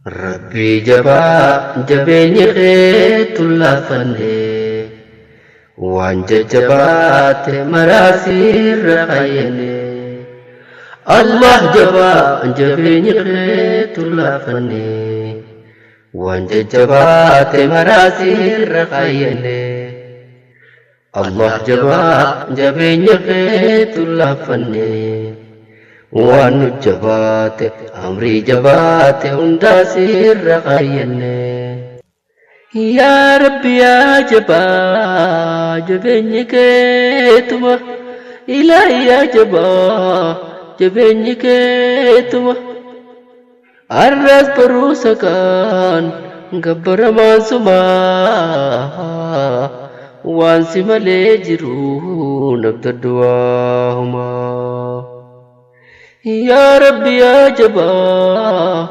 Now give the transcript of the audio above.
Rabbi jabaa jabeenyi keetu laafanne waan jajjabaate maraasirra kayyane. Allah jabaa jabeenyi keetu laafanne waan jajjabaate maraasirra kayyane. Allah jabaa jabeenyi keetu laafanne waan jabaate amri jabaate hunda sirra kayyane. Ya Rabbi ya jabaa jabeenyi keetuma Ilaahi ya jabaa jabeenyi keetuma arras baruusa kan gabbaramaan sumaa waan si malee jiru nabdaddu waahuma. Ya Rabbi ya jabaa